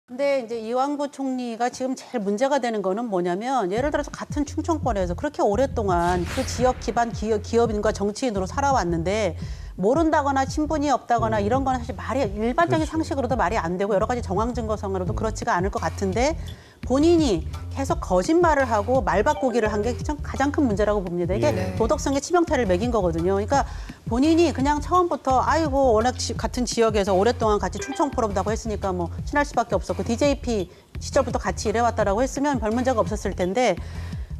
근데 이제 이완구 총리가 지금 제일 문제가 되는 거는 뭐냐면 예를 들어서 같은 충청권에서 그렇게 오랫동안 그 지역 기반 기업인과 정치인으로 살아왔는데 모른다거나 친분이 없다거나 이런 거는 사실 말이 일반적인 상식으로도 말이 안 되고 여러 가지 정황 증거상으로도 그렇지가 않을 것 같은데 본인이 계속 거짓말을 하고 말 바꾸기를 한 게 가장 큰 문제라고 봅니다. 이게 도덕성에 치명타를 매긴 거거든요. 그러니까 본인이 그냥 처음부터 아이고 워낙 같은 지역에서 오랫동안 같이 충청 포럼다고 했으니까 뭐 친할 수밖에 없었고 DJP 시절부터 같이 일해왔다라고 했으면 별 문제가 없었을 텐데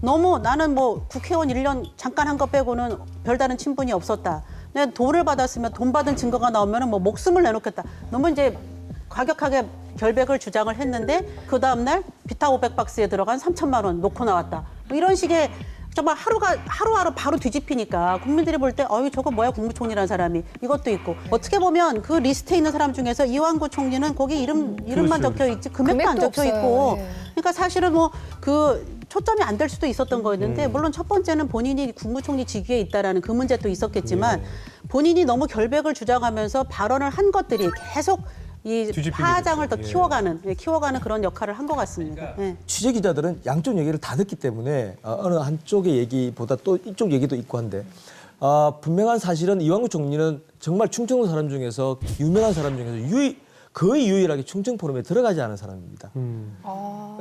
너무 나는 뭐 국회의원 1년 잠깐 한 거 빼고는 별다른 친분이 없었다. 내가 돈을 받았으면 돈 받은 증거가 나오면 뭐 목숨을 내놓겠다. 너무 이제 과격하게 결백을 주장을 했는데 그 다음날 비타 500박스에 들어간 3천만 원 놓고 나왔다. 뭐 이런 식의 정말 하루하루 바로 뒤집히니까 국민들이 볼 때 어이 저거 뭐야 국무총리라는 사람이 이것도 있고 어떻게 보면 그 리스트에 있는 사람 중에서 이완구 총리는 거기 이름만 적혀 있지 금액도 안 적혀 있고 그러니까 사실은 뭐 그 초점이 안 될 수도 있었던 거였는데 물론 첫 번째는 본인이 국무총리 직위에 있다라는 그 문제도 있었겠지만 본인이 너무 결백을 주장하면서 발언을 한 것들이 계속 이 파장을 더 키워가는 그런 역할을 한 것 같습니다. 네. 취재 기자들은 양쪽 얘기를 다 듣기 때문에 어느 한쪽의 얘기보다 또 이쪽 얘기도 있고 한데 분명한 사실은 이완구 총리는 정말 충청도 사람 중에서 유명한 사람 중에서 거의 유일하게 충청 포럼에 들어가지 않은 사람입니다.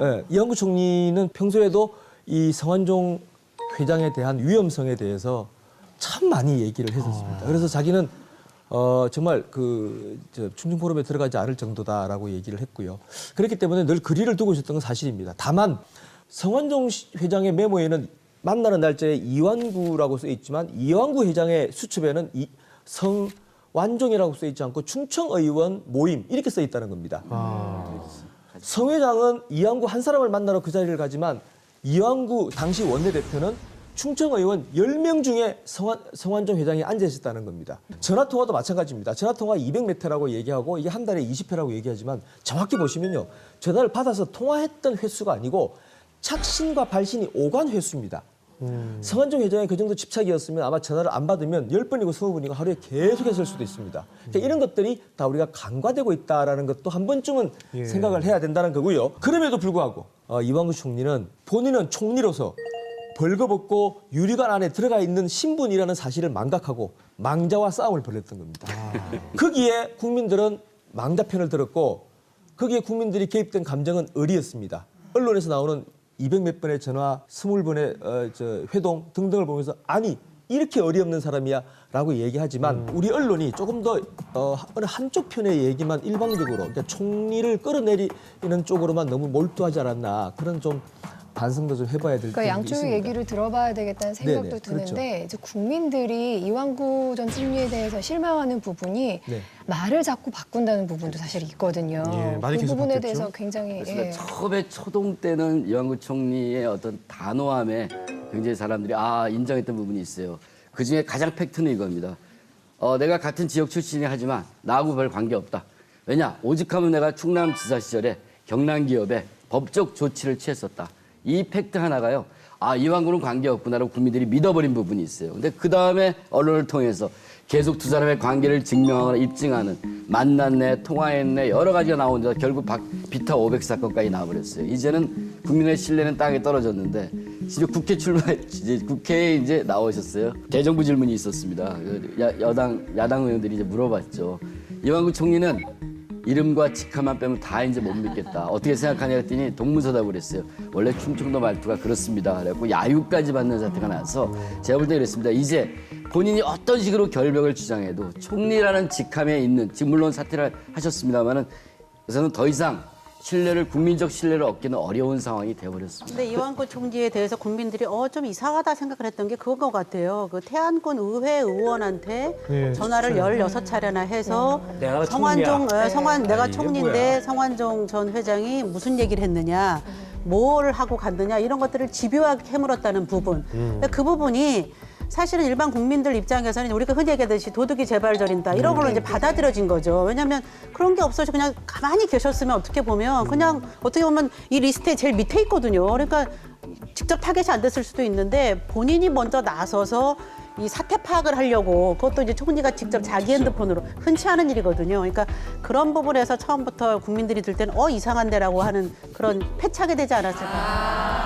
네, 이완구 총리는 평소에도 이 성완종 회장에 대한 위험성에 대해서 참 많이 얘기를 했었습니다. 그래서 자기는 정말 충청 포럼에 들어가지 않을 정도다라고 얘기를 했고요. 그렇기 때문에 늘 거리를 두고 있었던 건 사실입니다. 다만 성완종 회장의 메모에는 만나는 날짜에 이완구라고 써 있지만 이완구 회장의 수첩에는 성완종이라고 써 있지 않고 충청의원 모임 이렇게 써 있다는 겁니다. 성 회장은 이완구 한 사람을 만나러 그 자리를 가지만 이완구 당시 원내대표는 충청의원 10명 중에 성완종 회장이 앉아 있었다는 겁니다. 전화통화도 마찬가지입니다. 전화통화 200매트라고 얘기하고 이게 한 달에 20회라고 얘기하지만 정확히 보시면요. 전화를 받아서 통화했던 횟수가 아니고 착신과 발신이 오간 횟수입니다. 성완종 회장이 그 정도 집착이었으면 아마 전화를 안 받으면 10번이고 20번이고 하루에 계속 했을 수도 있습니다. 그러니까 이런 것들이 다 우리가 간과되고 있다는 것도 한 번쯤은 생각을 해야 된다는 거고요. 그럼에도 불구하고 이완구 총리는 본인은 총리로서 벌거벗고 유리관 안에 들어가 있는 신분이라는 사실을 망각하고 망자와 싸움을 벌였던 겁니다. 거기에 국민들은 망자 편을 들었고 거기에 국민들이 개입된 감정은 의리였습니다. 언론에서 나오는 200몇 번의 전화, 20번의 회동 등등을 보면서 아니 이렇게 어리없는 사람이야 라고 얘기하지만 우리 언론이 조금 더 어느 한쪽 편의 얘기만 일방적으로 그러니까 총리를 끌어내리는 쪽으로만 너무 몰두하지 않았나 그런 좀 반성도 좀 해봐야 될 그러니까 점이 양쪽의 있습니다. 얘기를 들어봐야 되겠다는 생각도 네네, 드는데 그렇죠. 이제 국민들이 이완구 전 총리에 대해서 실망하는 부분이 말을 자꾸 바꾼다는 부분도 사실 있거든요. 많이 그 계속 부분에 바뀌었죠. 대해서 굉장히 처음에 초동 때는 이완구 총리의 어떤 단호함에 굉장히 사람들이 인정했던 부분이 있어요. 그중에 가장 팩트는 이겁니다. 내가 같은 지역 출신이 하지만 나하고 별 관계없다. 왜냐? 오직하면 내가 충남지사 시절에 경남기업에 법적 조치를 취했었다. 이 팩트 하나가요. 이완구는 관계없구나라고 국민들이 믿어버린 부분이 있어요. 근데 그 다음에 언론을 통해서 계속 두 사람의 관계를 증명하거나 입증하는 만났네, 통화했네 여러 가지가 나오는데 결국 비타 500 사건까지 나와버렸어요. 이제는 국민의 신뢰는 땅에 떨어졌는데 진짜 국회에 이제 나오셨어요. 대정부 질문이 있었습니다. 야당 의원들이 이제 물어봤죠. 이완구 총리는 이름과 직함만 빼면 다 이제 못 믿겠다. 어떻게 생각하냐 했더니 동문서답을 했어요. 원래 충청도 말투가 그렇습니다. 그래갖고 야유까지 받는 사태가 나서 제가 볼 때 그랬습니다. 이제 본인이 어떤 식으로 결벽을 주장해도 총리라는 직함에 있는 지금 물론 사퇴를 하셨습니다만은 그래서는 더 이상 국민적 신뢰를 얻기는 어려운 상황이 되어버렸습니다. 근데 이완구 총리에 대해서 국민들이 좀 이상하다 생각을 했던 게 그건 것 같아요. 그 태안군 의회 의원한테 전화를 16차례나 해서 내가 내가 총리인데 성완종 전 회장이 무슨 얘기를 했느냐, 뭘 하고 갔느냐 이런 것들을 집요하게 캐물었다는 부분. 근데 그 부분이 사실은 일반 국민들 입장에서는 우리가 흔히 얘기하듯이 도둑이 제발 저린다 이런 걸로 이제 받아들여진 거죠. 왜냐하면 그런 게 없어서 그냥 가만히 계셨으면 어떻게 보면 그냥 어떻게 보면 이 리스트에 제일 밑에 있거든요. 그러니까 직접 타겟이 안 됐을 수도 있는데 본인이 먼저 나서서 이 사태 파악을 하려고 그것도 이제 총리가 직접 자기 핸드폰으로 흔치 않은 일이거든요. 그러니까 그런 부분에서 처음부터 국민들이 들 때는 이상한데라고 하는 그런 패착이 되지 않았을까.